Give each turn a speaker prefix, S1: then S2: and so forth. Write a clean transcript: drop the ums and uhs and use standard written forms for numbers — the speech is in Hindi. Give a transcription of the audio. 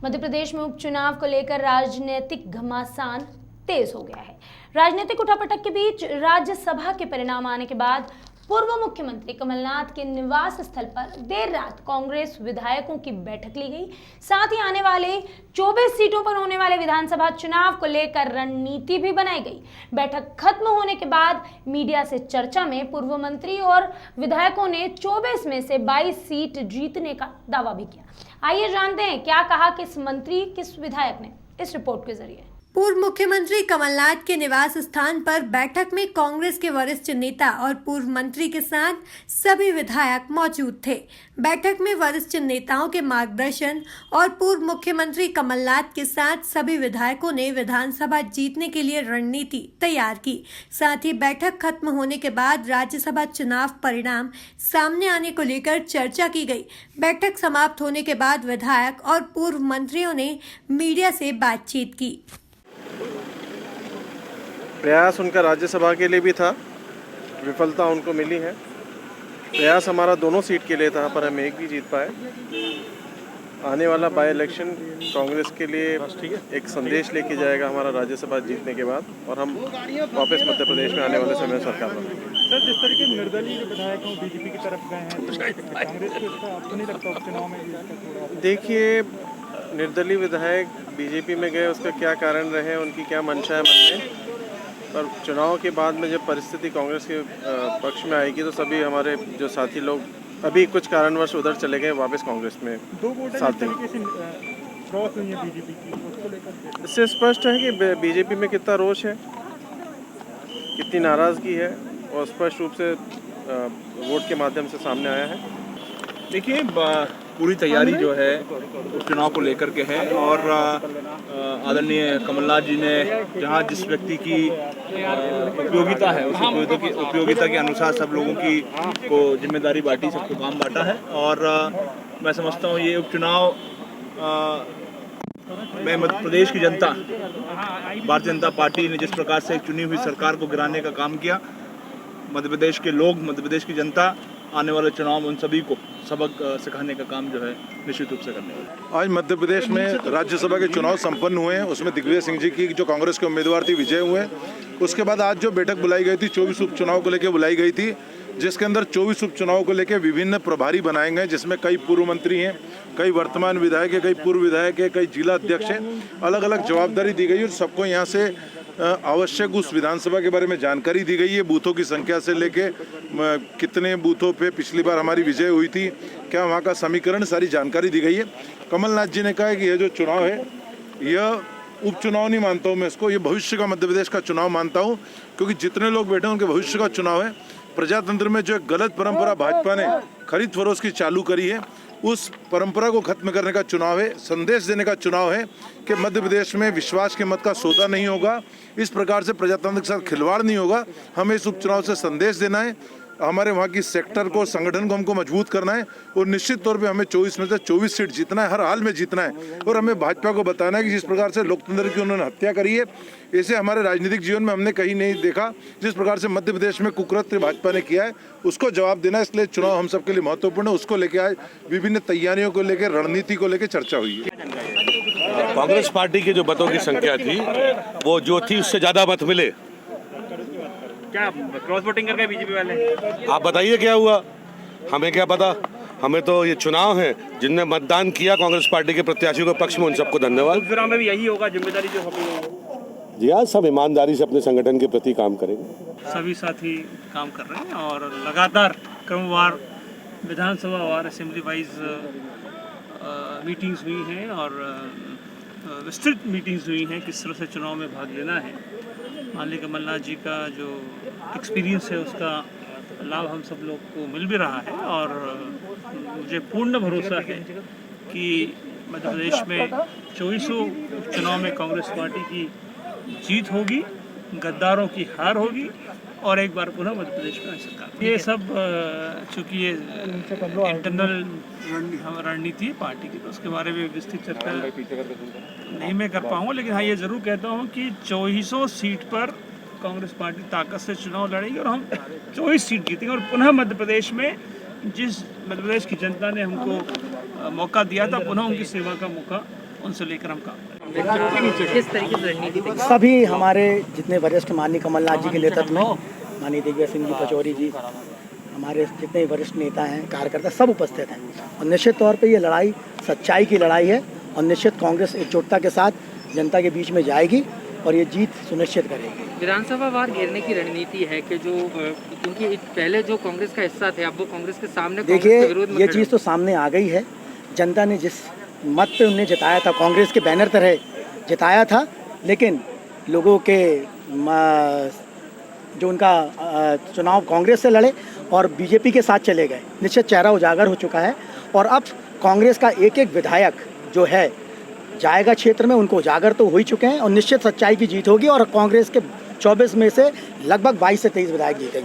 S1: मध्य प्रदेश में उपचुनाव को लेकर राजनीतिक घमासान तेज हो गया है। राजनीतिक उठापटक के बीच राज्यसभा के परिणाम आने के बाद पूर्व मुख्यमंत्री कमलनाथ के निवास स्थल पर देर रात कांग्रेस विधायकों की बैठक ली गई। साथ ही आने वाले 24 सीटों पर होने वाले विधानसभा चुनाव को लेकर रणनीति भी बनाई गई। बैठक खत्म होने के बाद मीडिया से चर्चा में पूर्व मंत्री और विधायकों ने 24 में से 22 सीट जीतने का दावा भी किया। आइए जानते हैं क्या कहा किस मंत्री किस विधायक ने, इस रिपोर्ट के जरिए।
S2: पूर्व मुख्यमंत्री कमलनाथ के निवास स्थान पर बैठक में कांग्रेस के वरिष्ठ नेता और पूर्व मंत्री के साथ सभी विधायक मौजूद थे। बैठक में वरिष्ठ नेताओं के मार्गदर्शन और पूर्व मुख्यमंत्री कमलनाथ के साथ सभी विधायकों ने विधानसभा जीतने के लिए रणनीति तैयार की। साथ ही बैठक खत्म होने के बाद राज्यसभा चुनाव परिणाम सामने आने को लेकर चर्चा की गई। बैठक समाप्त होने के बाद विधायक और पूर्व मंत्रियों ने मीडिया से बातचीत की।
S3: प्रयास उनका राज्यसभा के लिए भी था, विफलता उनको मिली है। प्रयास हमारा दोनों सीट के लिए था, पर हम एक भी जीत पाए। आने वाला बाई इलेक्शन कांग्रेस के लिए एक संदेश लेके जाएगा हमारा राज्यसभा जीतने के बाद, और हम वापस मध्य प्रदेश में आने वाले समय में सरकार बनाएंगे।
S4: सर, जिस तरीके निर्दलीय विधायक बीजेपी की तरफ गए हैं, तो कांग्रेस को इसका आपको नहीं लगता उपचुनाव में?
S3: देखिए, निर्दलीय विधायक बीजेपी में गए, उसका क्या कारण रहे, उनकी क्या मंशा है मन में, पर चुनाव के बाद में जब परिस्थिति कांग्रेस के पक्ष में आएगी तो सभी हमारे जो साथी लोग अभी कुछ कारणवश उधर चले गए, वापस कांग्रेस में साथ देंगे। इससे स्पष्ट है कि बीजेपी में कितना रोष है, कितनी नाराज़गी है, और स्पष्ट रूप से वोट के माध्यम से सामने आया है।
S5: देखिए, पूरी तैयारी जो है उपचुनाव को लेकर के है, और आदरणीय कमलनाथ जी ने जहां जिस व्यक्ति की उपयोगिता है उस उपयोगिता के अनुसार सब लोगों की को जिम्मेदारी बांटी, सबको काम बांटा है। और मैं समझता हूं ये उपचुनाव में मध्य प्रदेश की जनता, भारतीय जनता पार्टी ने जिस प्रकार से चुनी हुई सरकार को गिराने का काम किया, मध्य प्रदेश के लोग, मध्य प्रदेश की जनता आने वाले चुनाव में उन सभी को सबक सिखाने का काम जो है निश्चित रूप से करने वाले।
S6: आज मध्य प्रदेश में राज्यसभा के चुनाव संपन्न हुए हैं, उसमें दिग्विजय सिंह जी की जो कांग्रेस के उम्मीदवार थी विजय हुए। उसके बाद आज जो बैठक बुलाई गई थी 24 उपचुनाव को लेकर बुलाई गई थी, जिसके अंदर 24 उपचुनाव को लेकर विभिन्न प्रभारी बनाए गए, जिसमें कई पूर्व मंत्री हैं, कई वर्तमान विधायक है, कई पूर्व विधायक है, कई जिला अध्यक्ष हैं। अलग अलग जवाबदारी दी गई और सबको यहाँ से आवश्यक उस विधानसभा के बारे में जानकारी दी गई है। बूथों की संख्या से लेके कितने बूथों पे पिछली बार हमारी विजय हुई थी, क्या वहाँ का समीकरण, सारी जानकारी दी गई है। कमलनाथ जी ने कहा है कि यह जो चुनाव है, यह उपचुनाव नहीं मानता हूँ मैं इसको, ये भविष्य का मध्य प्रदेश का चुनाव मानता हूँ, क्योंकि जितने लोग बैठे हैं उनके भविष्य का चुनाव है। प्रजातंत्र में जो एक गलत परंपरा भाजपा ने खरीद फरोश की चालू करी है, उस परंपरा को खत्म करने का चुनाव है। संदेश देने का चुनाव है कि मध्य प्रदेश में विश्वास के मत का सौदा नहीं होगा, इस प्रकार से प्रजातंत्र के साथ खिलवाड़ नहीं होगा। हमें इस उपचुनाव से संदेश देना है, हमारे वहाँ की सेक्टर को, संगठन को हमको मजबूत करना है, और निश्चित तौर पे हमें 24 में से 24 सीट जीतना है, हर हाल में जीतना है। और हमें भाजपा को बताना है कि जिस प्रकार से लोकतंत्र की उन्होंने हत्या करी है, इसे हमारे राजनीतिक जीवन में हमने कहीं नहीं देखा। जिस प्रकार से मध्य प्रदेश में कुकृत्य भाजपा ने किया है, उसको जवाब देना है। इसलिए चुनाव हम सबके लिए महत्वपूर्ण है। उसको लेकर आज विभिन्न तैयारियों को लेकर, रणनीति को लेकर चर्चा हुई है।
S7: कांग्रेस पार्टी की जो मतों की संख्या थी वो जो थी उससे ज्यादा मत मिले।
S4: क्या क्रॉस वोटिंग कर गए बीजेपी वाले?
S7: आप बताइए क्या हुआ, हमें क्या पता। हमें तो ये चुनाव है, जिनने मतदान किया कांग्रेस पार्टी के प्रत्याशियों के पक्ष में, उन सबको धन्यवाद।
S4: उपचुनाव में भी यही होगा, जिम्मेदारी जो होगी।
S7: जी हाँ, सब ईमानदारी से अपने संगठन के प्रति काम करेंगे।
S4: सभी साथी काम कर रहे हैं और लगातार क्रमवार विधानसभा और असेंबली वाइज मीटिंग्स हुई हैं और विस्तृत मीटिंग्स हुई हैं किस तरह से चुनाव में भाग लेना है। माननीय कमलनाथ जी का जो एक्सपीरियंस है उसका लाभ हम सब लोग को मिल भी रहा है, और मुझे पूर्ण भरोसा है कि मध्य प्रदेश में 24 चुनाव में कांग्रेस पार्टी की जीत होगी, गद्दारों की हार होगी, और एक बार पुनः मध्य प्रदेश में सरकार। ये सब चूँकि ये इंटरनल रणनीति है पार्टी की, तो उसके बारे में विस्तृत चर्चा नहीं मैं कर पाऊँगा, लेकिन हाँ ये ज़रूर कहता हूँ कि 24 सीट पर कांग्रेस पार्टी ताकत से चुनाव लड़ेगी और हम 24 सीट जीतेंगे, और पुनः मध्य प्रदेश में जिस मध्य प्रदेश की जनता ने हमको मौका दिया था, पुनः उनकी सेवा का मौका उनसे लेकर हम काम करेंगे।
S8: किस तरीके से रणनीति तैयार?
S9: सभी हमारे जितने वरिष्ठ माननीय कमलनाथ जी के नेतृत्व में माननीय दिग्विजय सिंह जी पचौरी जी, हमारे जितने वरिष्ठ नेता हैं, कार्यकर्ता सब उपस्थित हैं। और निश्चित तौर पे ये लड़ाई सच्चाई की लड़ाई है और निश्चित कांग्रेस एकजुटता के साथ जनता के बीच में जाएगी और ये जीत सुनिश्चित करेगी।
S8: विधानसभा वार घेरने की रणनीति है कि जो क्योंकि पहले जो कांग्रेस का हिस्सा थे अब वो कांग्रेस के सामने
S9: देखिए,
S8: कांग्रेस के विरोध में
S9: ये
S8: खड़े
S9: चीज़ तो सामने आ गई है। जनता ने जिस मत पे उन्हें जिताया था, कांग्रेस के बैनर तरह जिताया था, लेकिन लोगों के जो उनका चुनाव कांग्रेस से लड़े और बीजेपी के साथ चले गए, निश्चित चेहरा उजागर हो चुका है। और अब कांग्रेस का एक एक विधायक जो है जाएगा क्षेत्र में, उनको उजागर तो हो ही चुके हैं और निश्चित सच्चाई की जीत होगी और कांग्रेस के 24 में से लगभग 22 से 23 विधायक जीतेंगे।